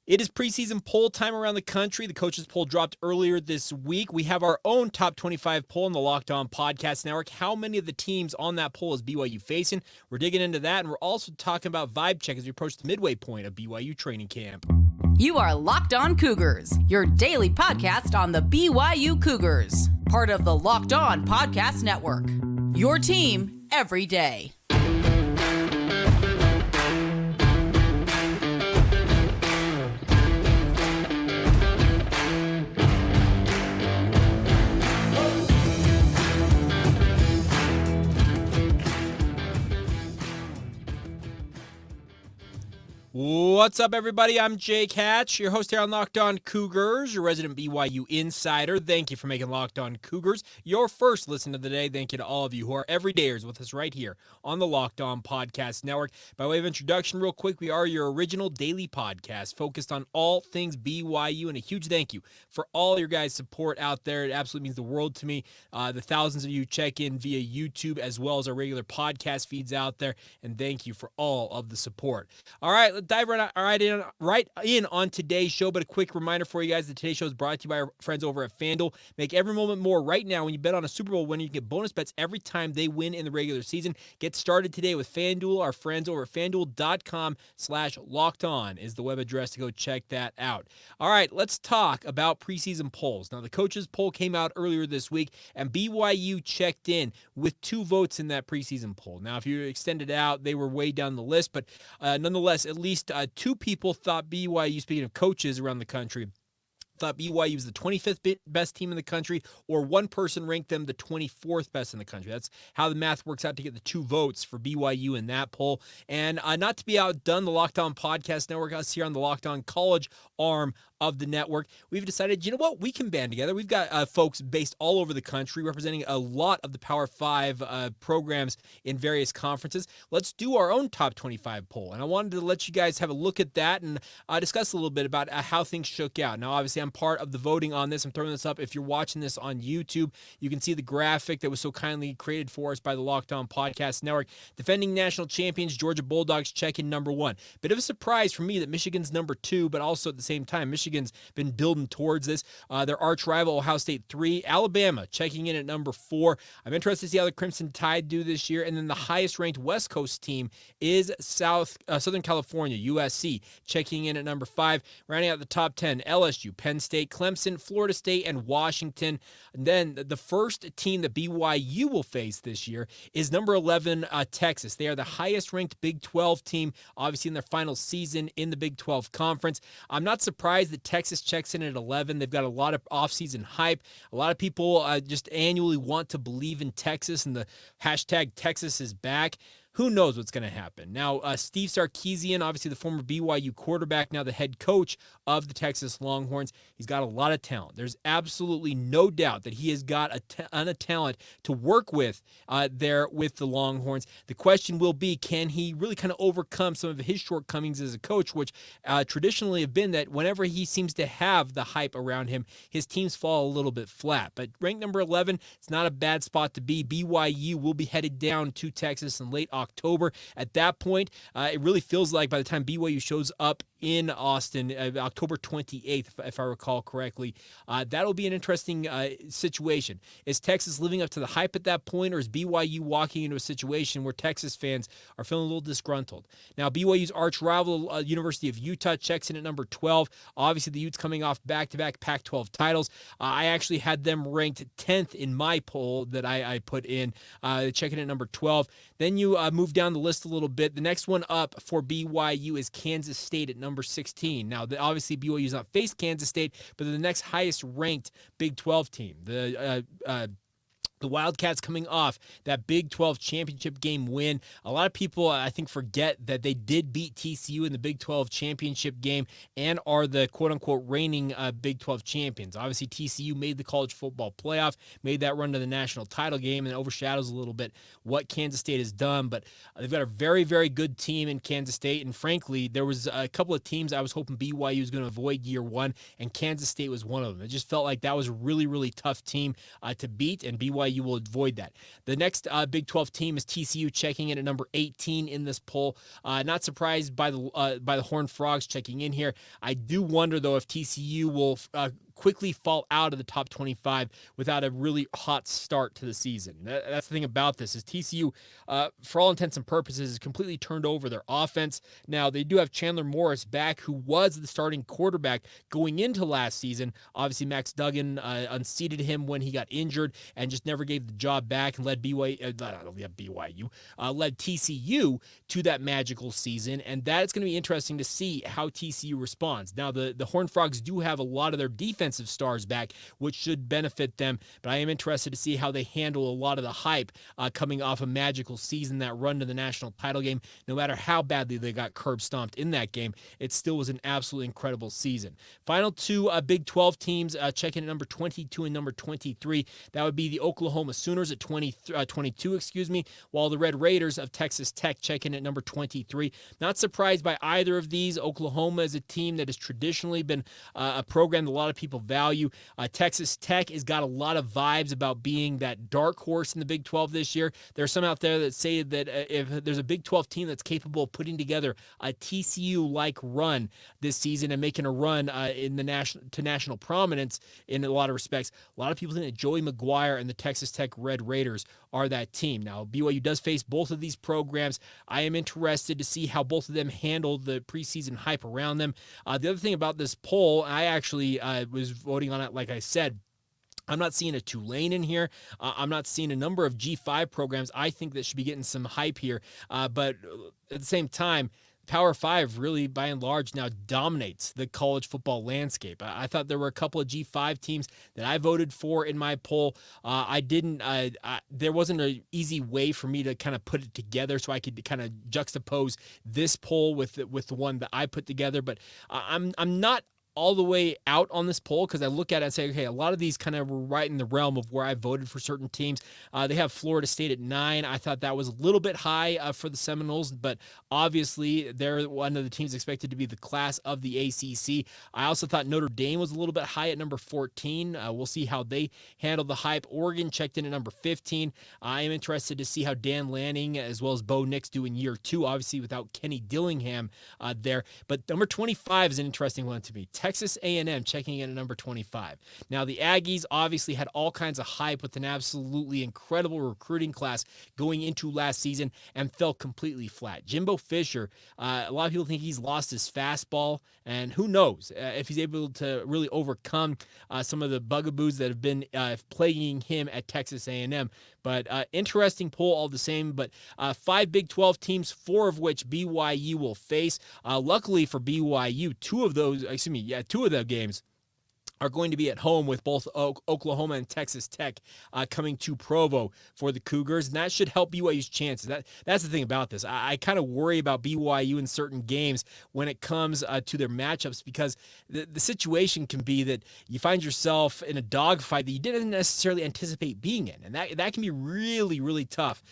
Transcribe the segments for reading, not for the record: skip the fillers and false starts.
It is preseason poll time around the country. The coaches poll dropped earlier this week. We have our own top 25 poll on the Locked On Podcast Network. How many of the teams on that poll is BYU facing? We're digging into that, and we're also talking about vibe check as we approach the midway point of BYU training camp. You are Locked On Cougars, your daily podcast on the BYU Cougars, part of the Locked On Podcast Network. Your team every day. What's up, everybody? I'm Jake Hatch, your host here on Locked On Cougars, your resident BYU insider. Thank you for making Locked On Cougars your first listen of the day. Thank you to all of you who are everydayers with us right here on the Locked On Podcast Network. By way of introduction, real quick, we are your original daily podcast focused on all things BYU, and a huge thank you for all your guys' support out there. It absolutely means the world to me. The thousands of you check in via YouTube as well as our regular podcast feeds out there, and thank you for all of the support. All right, let's dive right in on today's show, but a quick reminder for you guys that today's show is brought to you by our friends over at FanDuel. Make every moment more right now when you bet on a Super Bowl winner. You can get bonus bets every time they win in the regular season. Get started today with FanDuel. Our friends over at FanDuel.com/lockedon is the web address to go check that out. All right, let's talk about preseason polls. Now, the coaches poll came out earlier this week, and BYU checked in with 2 votes in that preseason poll. Now, if you extend it out, they were way down the list, but nonetheless, at least 2 people thought BYU, speaking of coaches around the country, thought BYU was the 25th best team in the country, or one person ranked them the 24th best in the country. That's how the math works out to get the 2 votes for BYU in that poll. And not to be outdone, the Locked On Podcast Network, us here on the Locked On College arm of the network, we've decided, you know what, we can band together. We've got folks based all over the country representing a lot of the Power 5 programs in various conferences. Let's do our own top 25 poll. And I wanted to let you guys have a look at that and discuss a little bit about how things shook out. Now, obviously, I'm part of the voting on this. I'm throwing this up. If you're watching this on YouTube, you can see the graphic that was so kindly created for us by the Locked On Podcast Network. Defending national champions, Georgia Bulldogs check in number 1. Bit of a surprise for me that Michigan's number 2, but also at the same time, Michigan's been building towards this. Their arch rival, Ohio State, 3. Alabama checking in at number 4. I'm interested to see how the Crimson Tide do this year. And then the highest ranked West Coast team is Southern California, USC, checking in at number 5. Rounding out the top 10, LSU, Penn State, Clemson, Florida State, and Washington. And then the first team that BYU will face this year is number 11, Texas. They are the highest ranked Big 12 team, obviously in their final season in the Big 12 Conference. I'm not surprised that Texas checks in at 11. They've got a lot of offseason hype. A lot of people just annually want to believe in Texas, and the hashtag Texas is back. Who knows what's going to happen? Now, Steve Sarkisian, obviously the former BYU quarterback, now the head coach of the Texas Longhorns, he's got a lot of talent. There's absolutely no doubt that he has got a ton of talent to work with there with the Longhorns. The question will be, can he really kind of overcome some of his shortcomings as a coach, which traditionally have been that whenever he seems to have the hype around him, his teams fall a little bit flat. But ranked number 11, it's not a bad spot to be. BYU will be headed down to Texas in late October. At that point, it really feels like by the time BYU shows up in Austin, October 28th, if I recall correctly, that'll be an interesting situation. Is Texas living up to the hype at that point, or is BYU walking into a situation where Texas fans are feeling a little disgruntled? Now, BYU's arch rival, University of Utah, checks in at number 12. Obviously, the Utes coming off back-to-back Pac-12 titles. I actually had them ranked 10th in my poll that I put in, checking at number 12. Then you move down the list a little bit. The next one up for BYU is Kansas State at number 16. Now, obviously, BYU's not faced Kansas State, but they're the next highest ranked Big 12 team. The Wildcats coming off that Big 12 championship game win. A lot of people, I think, forget that they did beat TCU in the Big 12 championship game and are the quote-unquote reigning Big 12 champions. Obviously, TCU made the college football playoff, made that run to the national title game, and overshadows a little bit what Kansas State has done. But they've got a very, very good team in Kansas State, and frankly, there was a couple of teams I was hoping BYU was going to avoid year one, and Kansas State was one of them. It just felt like that was a really, really tough team to beat, and BYU BYU will avoid that. The next Big 12 team is TCU, checking in at number 18 in this poll. Not surprised by the Horned Frogs checking in here. I do wonder, though, if TCU will quickly fall out of the top 25 without a really hot start to the season. That's the thing about this, is TCU, for all intents and purposes, has completely turned over their offense. Now, they do have Chandler Morris back, who was the starting quarterback going into last season. Obviously, Max Duggan unseated him when he got injured and just never gave the job back and led led TCU to that magical season. And that is going to be interesting to see how TCU responds. Now, the Horned Frogs do have a lot of their defensive stars back, which should benefit them, but I am interested to see how they handle a lot of the hype coming off a magical season, that run to the national title game. No matter how badly they got curb stomped in that game, it still was an absolutely incredible season. Final two Big 12 teams checking at number 22 and number 23. That would be the Oklahoma Sooners at 22, while the Red Raiders of Texas Tech checking at number 23. Not surprised by either of these. Oklahoma is a team that has traditionally been a program that a lot of people value. Texas Tech has got a lot of vibes about being that dark horse in the Big 12 this year. There are some out there that say that if there's a Big 12 team that's capable of putting together a TCU-like run this season and making a run in the national prominence in a lot of respects, a lot of people think that Joey McGuire and the Texas Tech Red Raiders are that team. Now, BYU does face both of these programs. I am interested to see how both of them handle the preseason hype around them. The other thing about this poll, I actually was voting on it, like I said. I'm not seeing a Tulane in here. I'm not seeing a number of G5 programs I think that should be getting some hype here. But at the same time, Power 5 really, by and large, now dominates the college football landscape. I thought there were a couple of G5 teams that I voted for in my poll. There wasn't an easy way for me to kind of put it together so I could kind of juxtapose this poll with the one that I put together. But I'm not all the way out on this poll, because I look at it and say, okay, a lot of these kind of were right in the realm of where I voted for certain teams. They have Florida State at 9. I thought that was a little bit high for the Seminoles, but obviously they're one of the teams expected to be the class of the ACC. I also thought Notre Dame was a little bit high at number 14. We'll see how they handle the hype. Oregon checked in at number 15. I am interested to see how Dan Lanning as well as Bo Nix do in year 2, obviously without Kenny Dillingham there. But number 25 is an interesting one to me. Texas A&M checking in at number 25. Now, the Aggies obviously had all kinds of hype with an absolutely incredible recruiting class going into last season and fell completely flat. Jimbo Fisher, a lot of people think he's lost his fastball, and who knows if he's able to really overcome some of the bugaboos that have been plaguing him at Texas A&M. But interesting poll all the same. But 5 Big 12 teams, 4 of which BYU will face. Luckily for BYU, 2 of the games are going to be at home, with both Oklahoma and Texas Tech coming to Provo for the Cougars, and that should help BYU's chances. That's the thing about this. I kind of worry about BYU in certain games when it comes to their matchups, because the situation can be that you find yourself in a dogfight that you didn't necessarily anticipate being in, and that can be really, really tough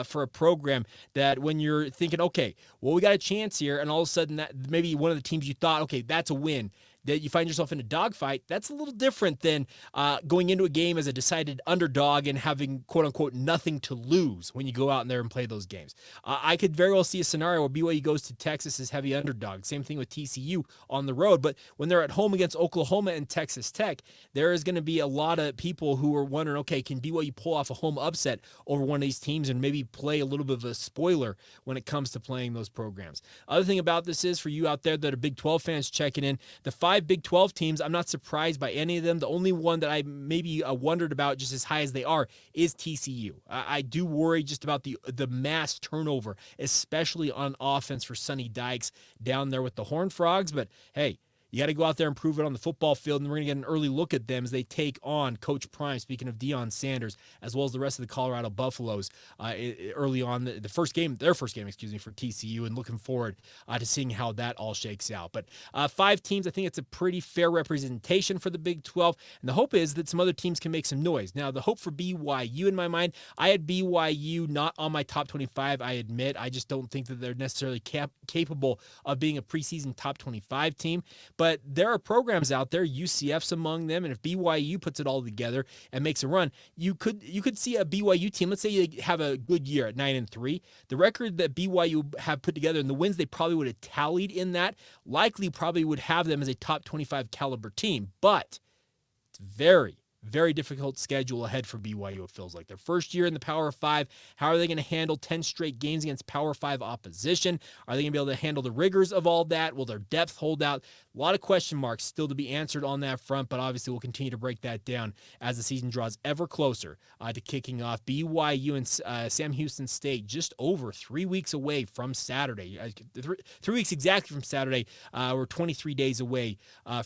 for a program that when you're thinking, okay, well, we got a chance here, and all of a sudden that maybe one of the teams you thought, okay, that's a win, that you find yourself in a dogfight. That's a little different than going into a game as a decided underdog and having, quote-unquote, nothing to lose when you go out in there and play those games. I could very well see a scenario where BYU goes to Texas as heavy underdog. Same thing with TCU on the road. But when they're at home against Oklahoma and Texas Tech, there is going to be a lot of people who are wondering, okay, can BYU pull off a home upset over one of these teams and maybe play a little bit of a spoiler when it comes to playing those programs? Other thing about this is, for you out there that are Big 12 fans checking in, the 5 Big 12 teams, I'm not surprised by any of them. The only one that I maybe wondered about, just as high as they are, is TCU. I do worry just about the mass turnover, especially on offense for Sonny Dykes down there with the Horned Frogs. But hey, you got to go out there and prove it on the football field, and we're going to get an early look at them as they take on Coach Prime, speaking of Deion Sanders, as well as the rest of the Colorado Buffaloes early on their first game, for TCU, and looking forward to seeing how that all shakes out. But 5 teams, I think it's a pretty fair representation for the Big 12, and the hope is that some other teams can make some noise. Now, the hope for BYU, in my mind, I had BYU not on my top 25, I admit. I just don't think that they're necessarily capable of being a preseason top 25 team. But but there are programs out there, UCF's among them, and if BYU puts it all together and makes a run, you could see a BYU team, let's say they have a good year at 9-3. The record that BYU have put together and the wins they probably would have tallied in that likely probably would have them as a top 25 caliber team, but it's very, very difficult schedule ahead for BYU, it feels like. Their first year in the Power 5, how are they going to handle 10 straight games against Power 5 opposition? Are they going to be able to handle the rigors of all that? Will their depth hold out? A lot of question marks still to be answered on that front, but obviously we'll continue to break that down as the season draws ever closer to kicking off. BYU and Sam Houston State just over 3 weeks away from Saturday. 3 weeks exactly from Saturday. We're 23 days away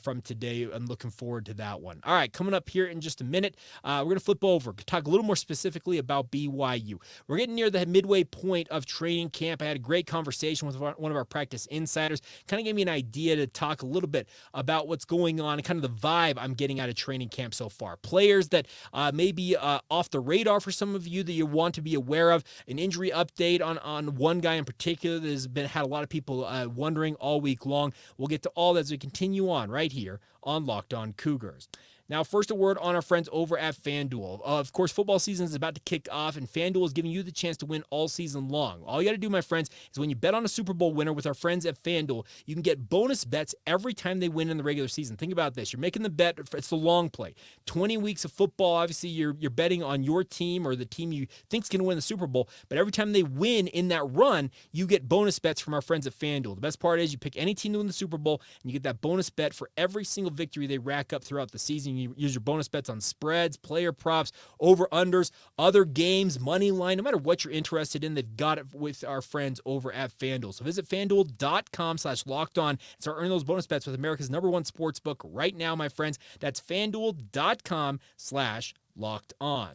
from today. I'm looking forward to that one. All right, coming up here in just a minute, we're going to flip over, talk a little more specifically about BYU. We're getting near the midway point of training camp. I had a great conversation with one of our practice insiders, kind of gave me an idea to talk a little bit about what's going on and kind of the vibe I'm getting out of training camp so far. Players that may be off the radar for some of you that you want to be aware of. An injury update on one guy in particular that has had a lot of people wondering all week long. We'll get to all that as we continue on right here on Locked On Cougars. Now, first, a word on our friends over at FanDuel. Of course, football season is about to kick off, and FanDuel is giving you the chance to win all season long. All you got to do, my friends, is when you bet on a Super Bowl winner with our friends at FanDuel, you can get bonus bets every time they win in the regular season. Think about this. You're making the bet. It's the long play. 20 weeks of football, obviously, you're betting on your team or the team you think is going to win the Super Bowl, but every time they win in that run, you get bonus bets from our friends at FanDuel. The best part is you pick any team to win the Super Bowl, and you get that bonus bet for every single victory they rack up throughout the season. You use your bonus bets on spreads, player props, over-unders, other games, money line, no matter what you're interested in, they've got it with our friends over at FanDuel. So visit FanDuel.com/lockedon and start earning those bonus bets with America's #1 sportsbook right now, my friends. That's FanDuel.com/lockedon.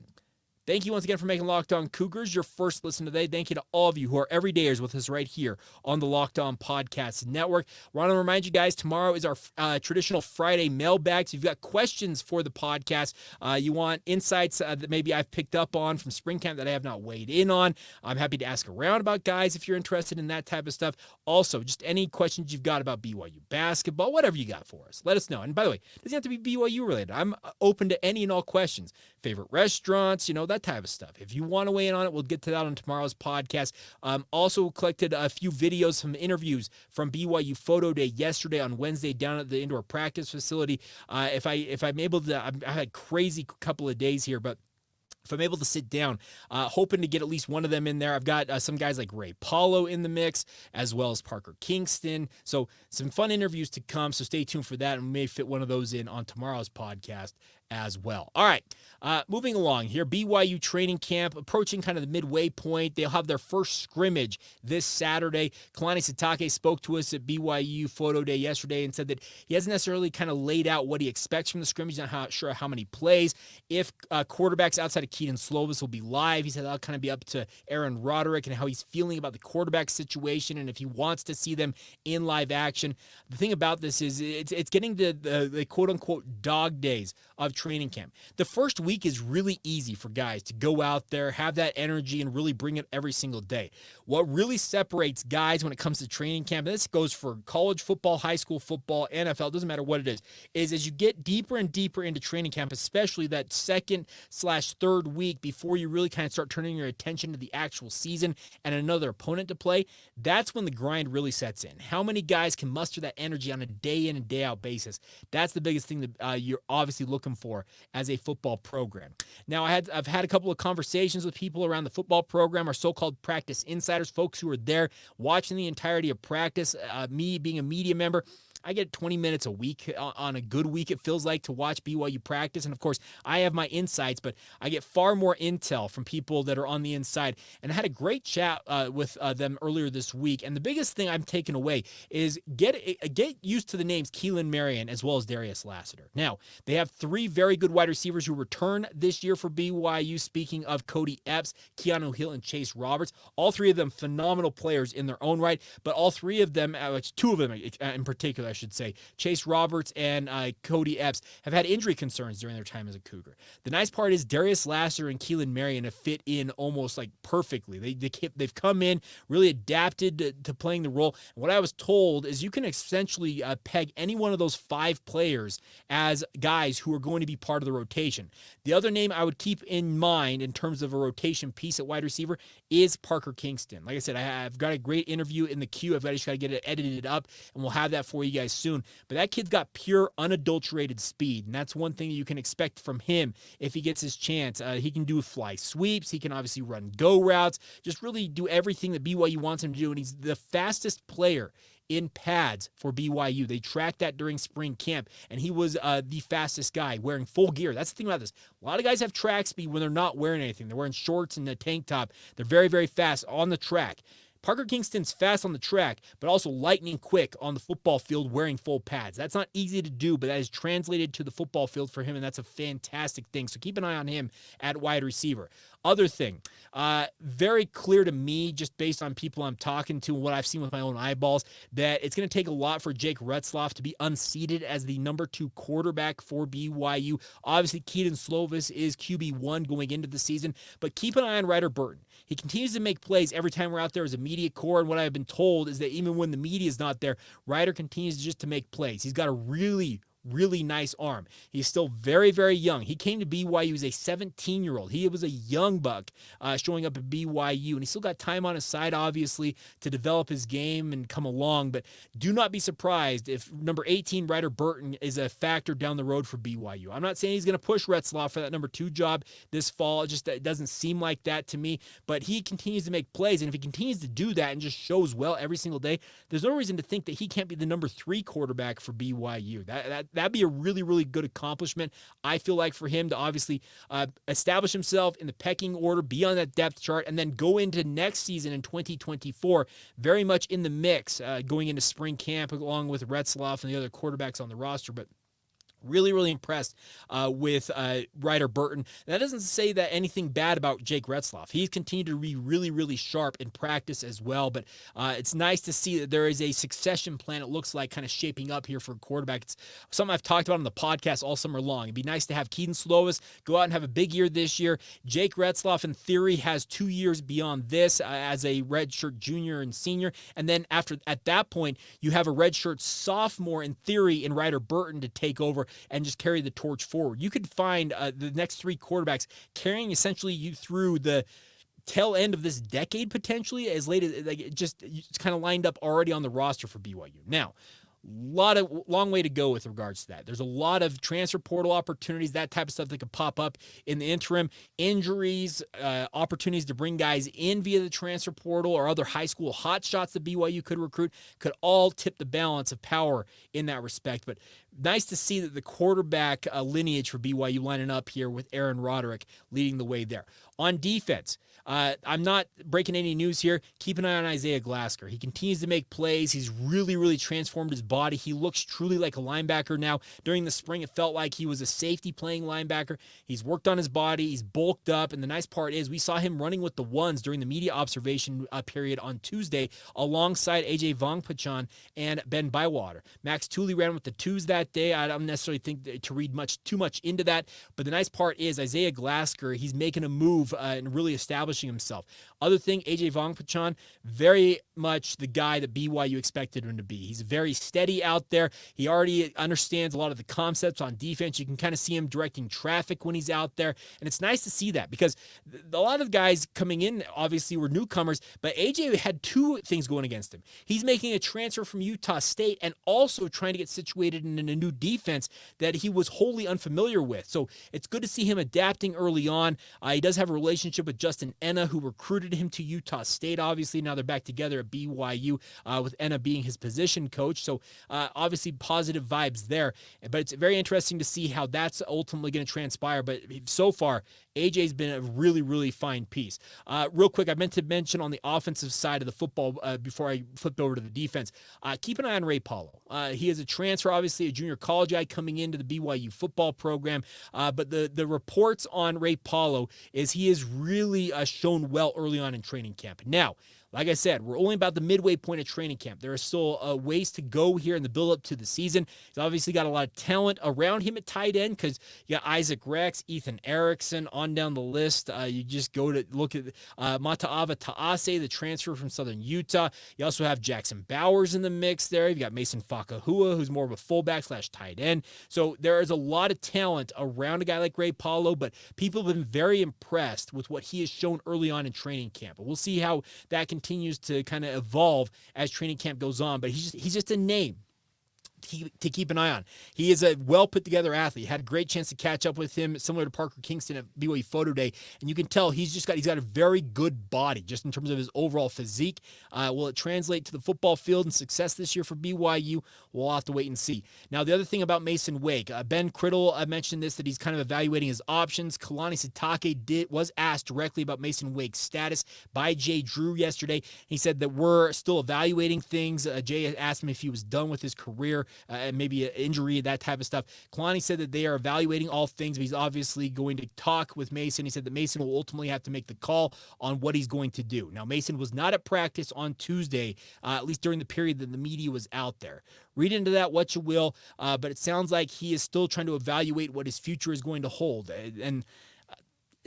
Thank you once again for making Locked On Cougars your first listen today. Thank you to all of you who are everydayers with us right here on the Locked On Podcast Network. I want to remind you guys, tomorrow is our traditional Friday mailbag. So if you've got questions for the podcast, you want insights that maybe I've picked up on from spring camp that I have not weighed in on, I'm happy to ask around about guys if you're interested in that type of stuff. Also, just any questions you've got about BYU basketball, whatever you got for us, let us know. And by the way, it doesn't have to be BYU related. I'm open to any and all questions. Favorite restaurants, that type of stuff. If you want to weigh in on it, we'll get to that on tomorrow's podcast. Also collected a few videos from interviews from BYU Photo Day yesterday on Wednesday down at the indoor practice facility. If I'm able to, I had a crazy couple of days here, but if I'm able to sit down, hoping to get at least one of them in there. I've got some guys like Ray Paulo in the mix, as well as Parker Kingston. So some fun interviews to come, so stay tuned for that, and we may fit one of those in on tomorrow's podcast as well. All right, moving along here, BYU training camp approaching kind of the midway point. They'll have their first scrimmage this Saturday. Kalani Sitake spoke to us at BYU Photo Day yesterday and said that he hasn't necessarily kind of laid out what he expects from the scrimmage, not sure how many plays. If quarterbacks outside of Keaton Slovis will be live, he said that'll kind of be up to Aaron Roderick and how he's feeling about the quarterback situation and if he wants to see them in live action. The thing about this is it's getting the quote-unquote dog days of training camp. The first week is really easy for guys to go out there, have that energy, and really bring it every single day. What really separates guys when it comes to training camp, and this goes for college football, high school football, NFL, doesn't matter what it is as you get deeper and deeper into training camp, especially that second/third week before you really kind of start turning your attention to the actual season and another opponent to play, that's when the grind really sets in. How many guys can muster that energy on a day in and day out basis? That's the biggest thing that you're obviously looking for as a football program. Now, I've had a couple of conversations with people around the football program, our so-called practice insiders, folks who are there watching the entirety of practice. Me being a media member, I get 20 minutes a week on a good week, it feels like, to watch BYU practice. And of course, I have my insights, but I get far more intel from people that are on the inside. And I had a great chat with them earlier this week. And the biggest thing I'm taking away is get used to the names Keelan Marion as well as Darius Lassiter. Now, they have three very good wide receivers who return this year for BYU. Speaking of Cody Epps, Keanu Hill, and Chase Roberts, all three of them phenomenal players in their own right, but all three of them, two of them in particular, should say. Chase Roberts and Cody Epps have had injury concerns during their time as a Cougar. The nice part is Darius Lasser and Keelan Marion have fit in almost like perfectly. They've come in, really adapted to playing the role. And what I was told is you can essentially peg any one of those 5 players as guys who are going to be part of the rotation. The other name I would keep in mind in terms of a rotation piece at wide receiver is Parker Kingston. Like I said, I've got a great interview in the queue. I've just got to get it edited up, and we'll have that for you guys soon. But that kid's got pure, unadulterated speed, and that's one thing that you can expect from him if he gets his chance. He can do fly sweeps. He can obviously run go routes, just really do everything that BYU wants him to do, and he's the fastest player in pads for BYU. They tracked that during spring camp, and he was the fastest guy wearing full gear. That's the thing about this. A lot of guys have track speed when they're not wearing anything. They're wearing shorts and a tank top. They're very, very fast on the track. Parker Kingston's fast on the track, but also lightning quick on the football field wearing full pads. That's not easy to do, but that is translated to the football field for him, and that's a fantastic thing. So keep an eye on him at wide receiver. Other thing, very clear to me, just based on people I'm talking to and what I've seen with my own eyeballs, that it's going to take a lot for Jake Retzloff to be unseated as the number 2 quarterback for BYU. Obviously, Keaton Slovis is QB1 going into the season, but keep an eye on Ryder Burton. He continues to make plays every time we're out there as a media corps, and what I've been told is that even when the media is not there, Ryder continues just to make plays. He's got a really nice arm. He's still very, very young. He came to BYU as a 17-year-old. He was a young buck showing up at BYU, and he's still got time on his side, obviously, to develop his game and come along, but do not be surprised if number 18, Ryder Burton, is a factor down the road for BYU. I'm not saying he's going to push Retzloff for that number 2 job this fall. It doesn't seem like that to me, but he continues to make plays, and if he continues to do that and just shows well every single day, there's no reason to think that he can't be the number 3 quarterback for BYU. That'd be a really, really good accomplishment, I feel like, for him to obviously establish himself in the pecking order, be on that depth chart, and then go into next season in 2024 very much in the mix, going into spring camp along with Retzloff and the other quarterbacks on the roster. But really, really impressed with Ryder Burton. That doesn't say that anything bad about Jake Retzloff. He's continued to be really, really sharp in practice as well, but it's nice to see that there is a succession plan, it looks like, kind of shaping up here for a quarterback. It's something I've talked about on the podcast all summer long. It'd be nice to have Keaton Slovis go out and have a big year this year. Jake Retzloff, in theory, has 2 years beyond this as a redshirt junior and senior, and then at that point, you have a redshirt sophomore, in theory, in Ryder Burton to take over and just carry the torch forward. You could find the next 3 quarterbacks carrying essentially you through the tail end of this decade, potentially, as late as it's kind of lined up already on the roster for BYU. Now, long way to go with regards to that. There's a lot of transfer portal opportunities, that type of stuff that could pop up in the interim. Injuries, opportunities to bring guys in via the transfer portal or other high school hotshots that BYU could recruit could all tip the balance of power in that respect. But nice to see that the quarterback lineage for BYU lining up here with Aaron Roderick leading the way there. On defense, I'm not breaking any news here. Keep an eye on Isaiah Glasker. He continues to make plays. He's really, really transformed his body. He looks truly like a linebacker now. During the spring, it felt like he was a safety playing linebacker. He's worked on his body. He's bulked up. And the nice part is we saw him running with the ones during the media observation period on Tuesday alongside A.J. Vongpachan and Ben Bywater. Max Tooley ran with the 2s that day. I don't necessarily think to read too much into that. But the nice part is Isaiah Glasker, he's making a move and really establishing himself. Other thing, A.J. Vongpachan, very much the guy that BYU expected him to be. He's very steady out there. He already understands a lot of the concepts on defense. You can kind of see him directing traffic when he's out there. And it's nice to see that because a lot of guys coming in obviously were newcomers, but A.J. had 2 things going against him. He's making a transfer from Utah State and also trying to get situated in a new defense that he was wholly unfamiliar with. So it's good to see him adapting early on. He does have a relationship with Justin Enna, who recruited him to Utah State. Obviously, now they're back together at BYU with Enna being his position coach. So obviously positive vibes there. But it's very interesting to see how that's ultimately going to transpire. But so far, AJ's been a really, really fine piece. Real quick, I meant to mention on the offensive side of the football before I flipped over to the defense, keep an eye on Ray Paulo. He is a transfer, obviously a junior college guy coming into the BYU football program. But the reports on Ray Paulo is he has really shown well early on in training camp. Now, like I said, we're only about the midway point of training camp. There are still ways to go here in the build-up to the season. He's obviously got a lot of talent around him at tight end because you got Isaac Rex, Ethan Erickson, on down the list. You just go to look at Mata'ava Ta'ase, the transfer from Southern Utah. You also have Jackson Bowers in the mix there. You've got Mason Fakahua, who's more of a fullback / tight end. So there is a lot of talent around a guy like Ray Paulo, but people have been very impressed with what he has shown early on in training camp. We'll see how that continues to kind of evolve as training camp goes on, but he's just a name to keep an eye on. He is a well put together athlete. Had a great chance to catch up with him, similar to Parker Kingston at BYU Photo Day, and you can tell he's got a very good body just in terms of his overall physique. Will it translate to the football field and success this year for BYU? We'll have to wait and see. Now, the other thing about Mason Wake, Ben Criddle mentioned this, that he's kind of evaluating his options. Kalani Sitake was asked directly about Mason Wake's status by Jay Drew yesterday. He said that we're still evaluating things. Jay asked him if he was done with his career, and maybe an injury, that type of stuff. Kalani said that they are evaluating all things, but he's obviously going to talk with Mason. He said that Mason will ultimately have to make the call on what he's going to do. Now, Mason was not at practice on Tuesday, at least during the period that the media was out there. Read into that what you will, but it sounds like he is still trying to evaluate what his future is going to hold. And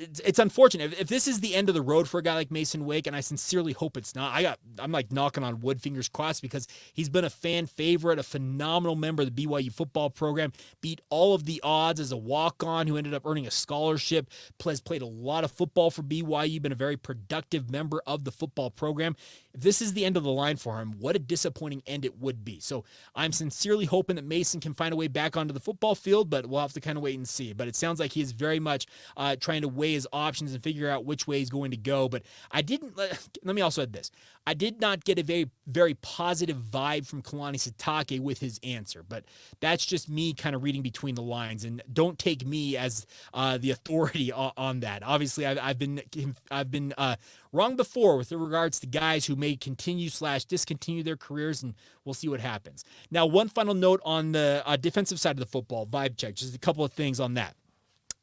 it's unfortunate. If this is the end of the road for a guy like Mason Wake, and I sincerely hope it's not, I'm like knocking on wood, fingers crossed, because he's been a fan favorite, a phenomenal member of the BYU football program, beat all of the odds as a walk-on who ended up earning a scholarship, has played a lot of football for BYU, been a very productive member of the football program. If this is the end of the line for him, what a disappointing end it would be. So I'm sincerely hoping that Mason can find a way back onto the football field, but we'll have to kind of wait and see. But it sounds like he is very much trying to weigh his options and figure out which way he's going to go. But let me also add this. I did not get a very, very positive vibe from Kalani Sitake with his answer, but that's just me kind of reading between the lines, and don't take me as the authority on that. Obviously, I've been wrong before with regards to guys who may continue / discontinue their careers, and we'll see what happens. Now, one final note on the defensive side of the football, vibe check, just a couple of things on that.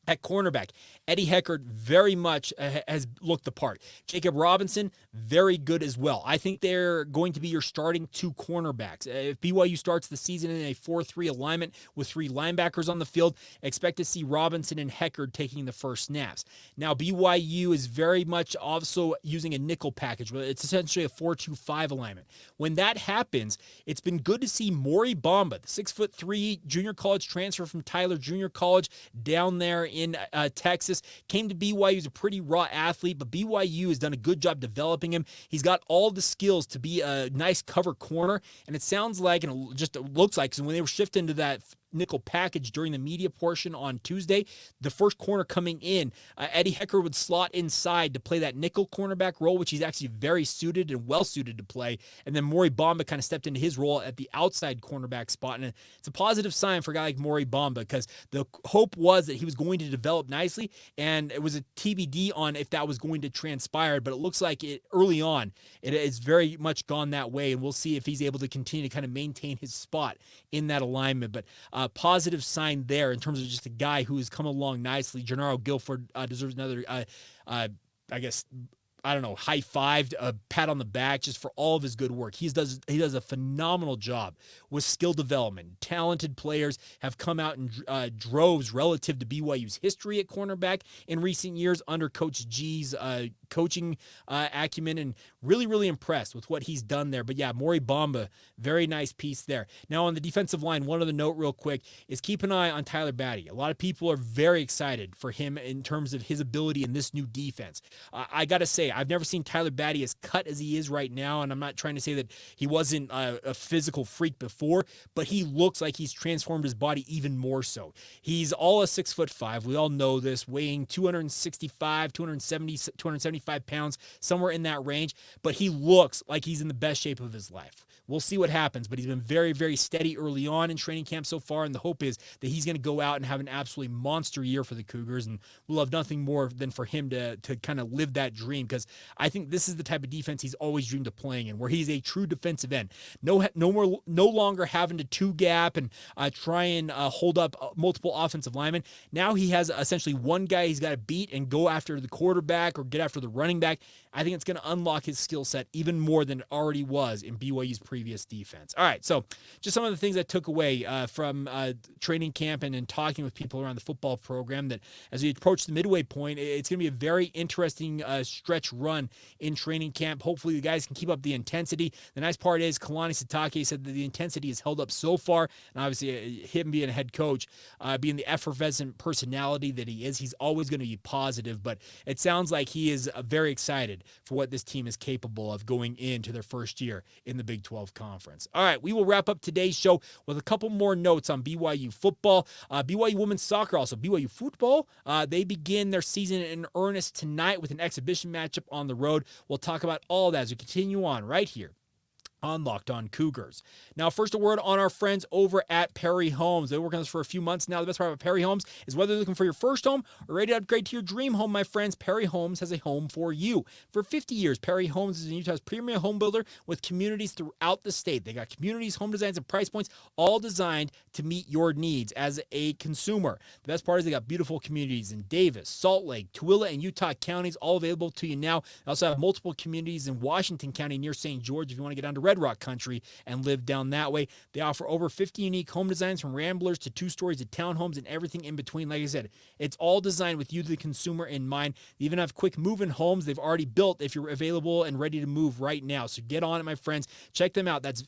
At cornerback, Eddie Heckard very much has looked the part. Jacob Robinson, very good as well. I think they're going to be your starting two cornerbacks. If BYU starts the season in a 4-3 alignment with 3 linebackers on the field, expect to see Robinson and Heckard taking the first snaps. Now, BYU is very much also using a nickel package. It's essentially a 4-2-5 alignment. When that happens, it's been good to see Maury Bamba, the 6'3" junior college transfer from Tyler Junior College down there in Texas, came to BYU as a pretty raw athlete, but BYU has done a good job developing him. He's got all the skills to be a nice cover corner, and it sounds like, and it looks like, because when they were shifting to that nickel package during the media portion on Tuesday, the first corner coming in, Eddie Heckard would slot inside to play that nickel cornerback role, which he's actually very suited and well suited to play. And then Maury Bamba kind of stepped into his role at the outside cornerback spot. And it's a positive sign for a guy like Maury Bamba, because the hope was that he was going to develop nicely, and it was a TBD on if that was going to transpire. But it looks like early on, it has very much gone that way, and we'll see if he's able to continue to kind of maintain his spot in that alignment. But positive sign there in terms of just a guy who has come along nicely. Gennaro Guilford deserves another, high-fived, a pat on the back just for all of his good work. He does a phenomenal job with skill development. Talented players have come out in droves relative to BYU's history at cornerback in recent years under Coach G's coaching acumen, and really, really impressed with what he's done there. But yeah, Maury Bamba, very nice piece there. Now on the defensive line, one other note real quick is keep an eye on Tyler Batty. A lot of people are very excited for him in terms of his ability in this new defense. I got to say, I've never seen Tyler Batty as cut as he is right now, and I'm not trying to say that he wasn't a physical freak before, but he looks like he's transformed his body even more so. He's all a 6'5". We all know this, weighing 265, 275 pounds, somewhere in that range, but he looks like he's in the best shape of his life. We'll see what happens, but he's been very, very steady early on in training camp so far, and the hope is that he's going to go out and have an absolutely monster year for the Cougars, and we'll have nothing more than for him to kind of live that dream, because I think this is the type of defense he's always dreamed of playing in, where he's a true defensive end. No longer having to two-gap and try and hold up multiple offensive linemen. Now he has essentially one guy he's got to beat and go after the quarterback or get after the the running back. I think it's going to unlock his skill set even more than it already was in BYU's previous defense. All right, so just some of the things I took away from training camp and talking with people around the football program, that as we approach the midway point, it's going to be a very interesting stretch run in training camp. Hopefully the guys can keep up the intensity. The nice part is Kalani Sitake said that the intensity has held up so far, and obviously him being a head coach, being the effervescent personality that he is, he's always going to be positive, but it sounds like he is very excited for what this team is capable of going into their first year in the Big 12 Conference. All right, we will wrap up today's show with a couple more notes on BYU football. BYU women's soccer, also BYU football, they begin their season in earnest tonight with an exhibition matchup on the road. We'll talk about all that as we continue on right here on Locked On Cougars. Now, first a word on our friends over at Perry Homes. They've been working on this for a few months now. The best part about Perry Homes is whether you're looking for your first home or ready to upgrade to your dream home, my friends, Perry Homes has a home for you. For 50 years, Perry Homes is Utah's premier home builder with communities throughout the state. They got communities, home designs, and price points all designed to meet your needs as a consumer. The best part is they got beautiful communities in Davis, Salt Lake, Tooele, and Utah counties, all available to you now. They also have multiple communities in Washington County near St. George if you want to get down to Red Rock country and live down that way. They offer over 50 unique home designs, from ramblers to 2-stories to townhomes and everything in between. Like I said, it's all designed with you, the consumer, in mind. They even have quick move-in homes they've already built if you're available and ready to move right now. So get on it, my friends. Check them out. That's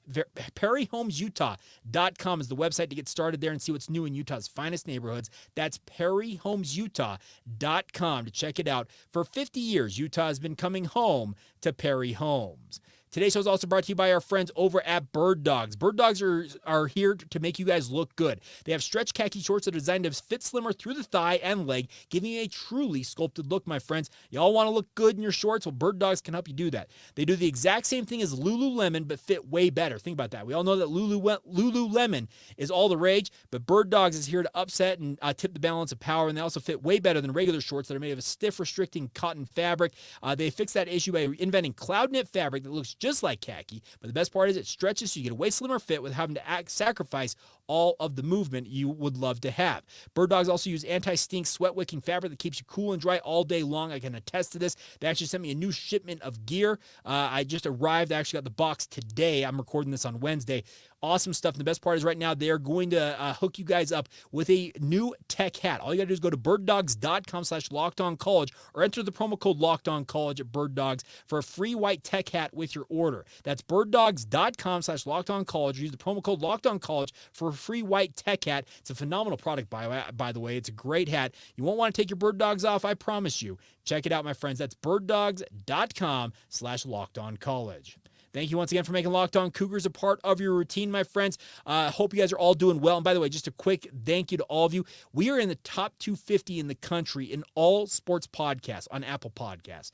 perryhomesutah.com is the website to get started there and see what's new in Utah's finest neighborhoods. That's perryhomesutah.com to check it out. For 50 years, Utah has been coming home to Perry Homes. Today's show is also brought to you by our friends over at Bird Dogs. Bird Dogs are here to make you guys look good. They have stretch khaki shorts that are designed to fit slimmer through the thigh and leg, giving you a truly sculpted look, my friends. Y'all want to look good in your shorts? Well, Bird Dogs can help you do that. They do the exact same thing as Lululemon, but fit way better. Think about that. We all know that Lululemon is all the rage, but Bird Dogs is here to upset and tip the balance of power, and they also fit way better than regular shorts that are made of a stiff, restricting cotton fabric. They fix that issue by inventing cloud knit fabric that looks just like khaki, but the best part is it stretches so you get a way slimmer fit without having to sacrifice all of the movement you would love to have. Bird Dogs also use anti-stink, sweat-wicking fabric that keeps you cool and dry all day long. I can attest to this. They actually sent me a new shipment of gear. I just arrived. I actually got the box today. I'm recording this on Wednesday. Awesome stuff. And the best part is right now they're going to hook you guys up with a new tech hat. All you got to do is go to birddogs.com/lockedoncollege or enter the promo code lockedoncollege at Bird Dogs for a free white tech hat with your order. That's birddogs.com/lockedoncollege. Use the promo code lockedoncollege for a free white tech hat. It's a phenomenal product, by the way. It's a great hat. You won't want to take your Bird Dogs off, I promise you. Check it out, my friends. That's birddogs.com/lockedoncollege. Thank you once again for making Locked On Cougars a part of your routine, my friends. Hope you guys are all doing well. And by the way, just a quick thank you to all of you. We are in the top 250 in the country in all sports podcasts on Apple Podcasts.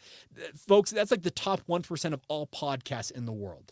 Folks, that's like the top 1% of all podcasts in the world.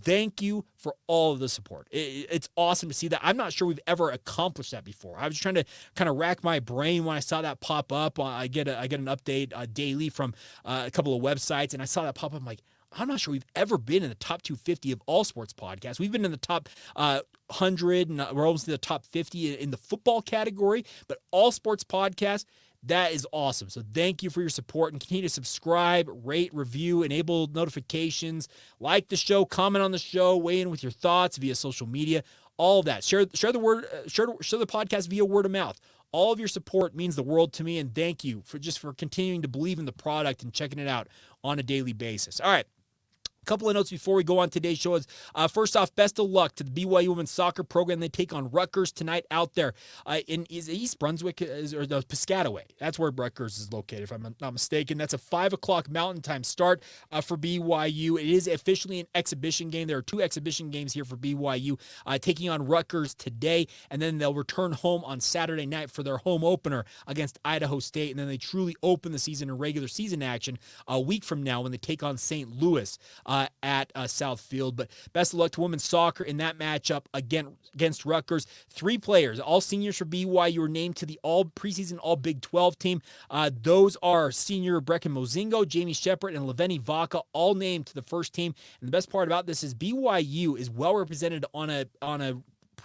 Thank you for all of the support. It's awesome to see that. I'm not sure we've ever accomplished that before. I was trying to kind of rack my brain when I saw that pop up. I get an update daily from a couple of websites, and I saw that pop up. I'm like, I'm not sure we've ever been in the top 250 of all sports podcasts. We've been in the top 100, and we're almost in the top 50 in the football category, but all sports podcasts, that is awesome. So thank you for your support, and continue to subscribe, rate, review, enable notifications, like the show, comment on the show, weigh in with your thoughts via social media, all of that. Share the podcast via word of mouth. All of your support means the world to me, and thank you for continuing to believe in the product and checking it out on a daily basis. All right. A couple of notes before we go on today's show is, first off, best of luck to the BYU women's soccer program. They take on Rutgers tonight out there in East Brunswick, or the Piscataway. That's where Rutgers is located, if I'm not mistaken. That's a 5 o'clock Mountain Time start for BYU. It is officially an exhibition game. There are 2 exhibition games here for BYU, taking on Rutgers today, and then they'll return home on Saturday night for their home opener against Idaho State, and then they truly open the season in regular season action a week from now when they take on St. Louis at Southfield. But best of luck to women's soccer in that matchup against Rutgers. 3 players, all seniors for BYU, were named to the preseason All Big 12 team. Those are senior Brecken Mozingo, Jamie Shepard, and Leveni Vaca, all named to the first team. And the best part about this is BYU is well represented on a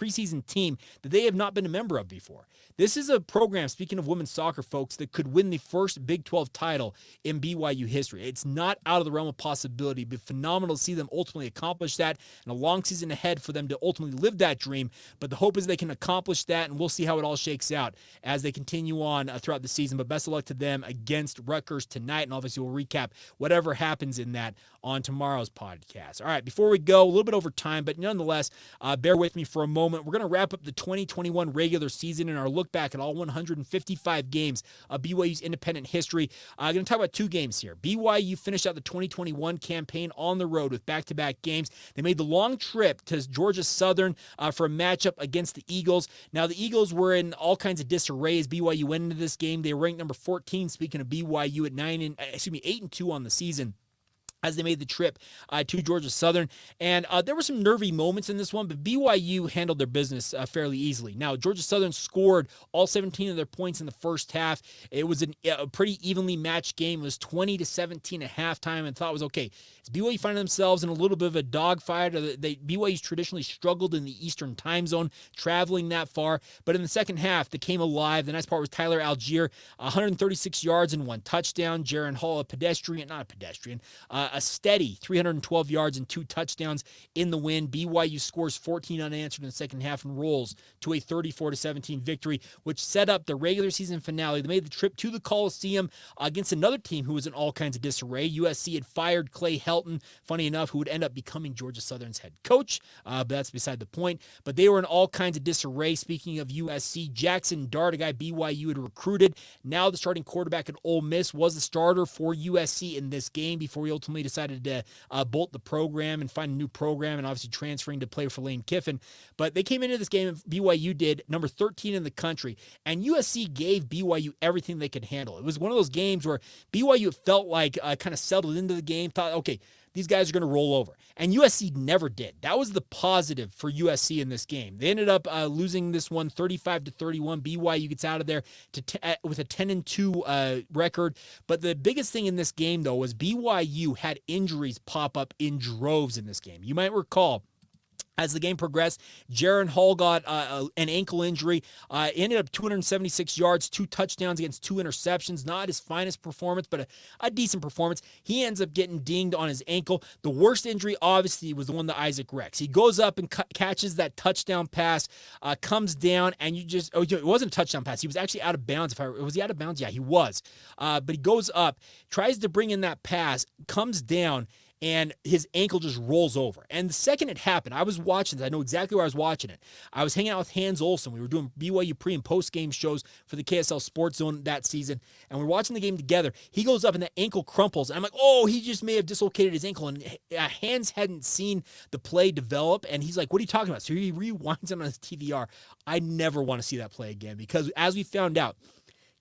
preseason team that they have not been a member of before. This is a program, speaking of women's soccer, folks, that could win the first Big 12 title in BYU history. It's not out of the realm of possibility. It'd be phenomenal to see them ultimately accomplish that, and a long season ahead for them to ultimately live that dream. But the hope is they can accomplish that, and we'll see how it all shakes out as they continue on throughout the season. But best of luck to them against Rutgers tonight, and obviously we'll recap whatever happens in that on tomorrow's podcast. All right, before we go, a little bit over time, but nonetheless, bear with me for a moment. We're going to wrap up the 2021 regular season and our look back at all 155 games of BYU's independent history. I'm going to talk about two games here. BYU finished out the 2021 campaign on the road with back-to-back games. They made the long trip to Georgia Southern for a matchup against the Eagles. Now, the Eagles were in all kinds of disarray as BYU went into this game. They were ranked number 14, speaking of BYU, at 8-2 on the season, as they made the trip to Georgia Southern. And there were some nervy moments in this one, but BYU handled their business fairly easily. Now, Georgia Southern scored all 17 of their points in the first half. It was a pretty evenly matched game. It was 20-17 at halftime, and thought it was okay. Is BYU finding themselves in a little bit of a dogfight? BYU's traditionally struggled in the Eastern time zone, traveling that far. But in the second half, they came alive. The nice part was Tyler Algier, 136 yards and 1 touchdown. Jaron Hall, a steady 312 yards and 2 touchdowns in the win. BYU scores 14 unanswered in the second half and rolls to a 34-17 victory, which set up the regular season finale. They made the trip to the Coliseum against another team who was in all kinds of disarray. USC had fired Clay Helton, funny enough, who would end up becoming Georgia Southern's head coach, but that's beside the point. But they were in all kinds of disarray. Speaking of USC, Jackson Dart, a guy BYU had recruited, now the starting quarterback at Ole Miss, was the starter for USC in this game before he ultimately decided to bolt the program and find a new program, and obviously transferring to play for Lane Kiffin. But they came into this game, BYU did, number 13 in the country, and USC gave BYU everything they could handle. It was one of those games where BYU felt like kind of settled into the game, thought, okay, these guys are going to roll over. And USC never did. That was the positive for USC in this game. They ended up losing this one 35-31. BYU gets out of there with a 10-2 record. But the biggest thing in this game, though, was BYU had injuries pop up in droves in this game. You might recall, as the game progressed, Jaron Hall got an ankle injury. Ended up 276 yards, 2 touchdowns against 2 interceptions. Not his finest performance, but a decent performance. He ends up getting dinged on his ankle. The worst injury, obviously, was the one to Isaac Rex. He goes up and catches that touchdown pass, comes down, and it wasn't a touchdown pass. He was actually out of bounds. Was he out of bounds? Yeah, he was. But he goes up, tries to bring in that pass, comes down, and his ankle just rolls over. And the second it happened, I was watching this. I know exactly where I was watching it. I was hanging out with Hans Olsen. We were doing BYU pre- and post-game shows for the KSL Sports Zone that season, and we're watching the game together. He goes up, and the ankle crumples. And I'm like, oh, he just may have dislocated his ankle. And Hans hadn't seen the play develop, and he's like, what are you talking about? So he rewinds it on his TVR. I never want to see that play again, because as we found out,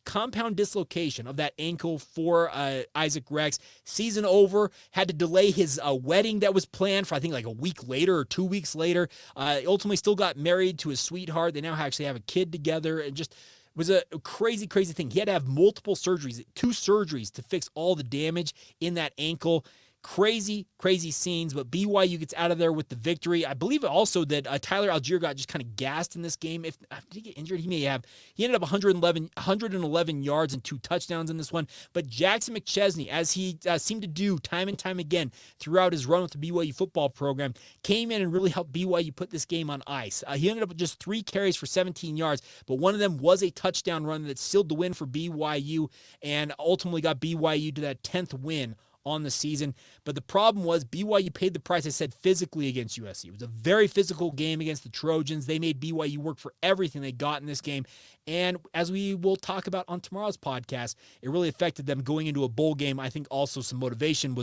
compound dislocation of that ankle for Isaac Rex. Season over, had to delay his wedding that was planned for, I think, like a week later or 2 weeks later. Ultimately still got married to his sweetheart. They now actually have a kid together, and just was a crazy, crazy thing. He had to have multiple surgeries, 2 surgeries to fix all the damage in that ankle. Crazy, crazy scenes, but BYU gets out of there with the victory. I believe also that Tyler Algier got just kind of gassed in this game. Did he get injured? He may have. He ended up 111 yards and 2 touchdowns in this one. But Jackson McChesney, as he seemed to do time and time again throughout his run with the BYU football program, came in and really helped BYU put this game on ice. He ended up with just 3 carries for 17 yards, but one of them was a touchdown run that sealed the win for BYU and ultimately got BYU to that 10th win on the season. But the problem was BYU paid the price, I said, physically against USC. It was a very physical game against the Trojans. They made BYU work for everything they got in this game. And as we will talk about on tomorrow's podcast, it really affected them going into a bowl game. I think also some motivation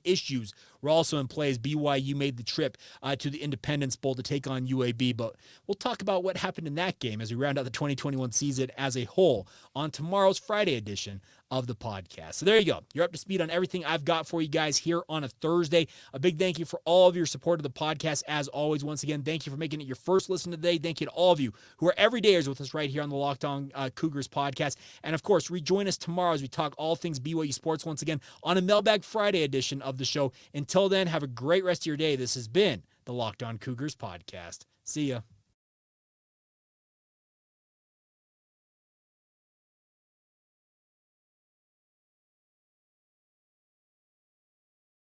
issues were also in play as BYU made the trip to the Independence Bowl to take on UAB. But we'll talk about what happened in that game as we round out the 2021 season as a whole on tomorrow's Friday edition of the podcast. So there you go. You're up to speed on everything I've got for you guys here on a Thursday. A big thank you for all of your support of the podcast. As always, once again, thank you for making it your first listen today. Thank you to all of you who are everydayers with us right here on the Locked On Cougars podcast. And of course, rejoin us tomorrow as we talk all things BYU sports once again on a Mailbag Friday edition of the show. Until then, have a great rest of your day. This has been the Locked On Cougars podcast. See ya.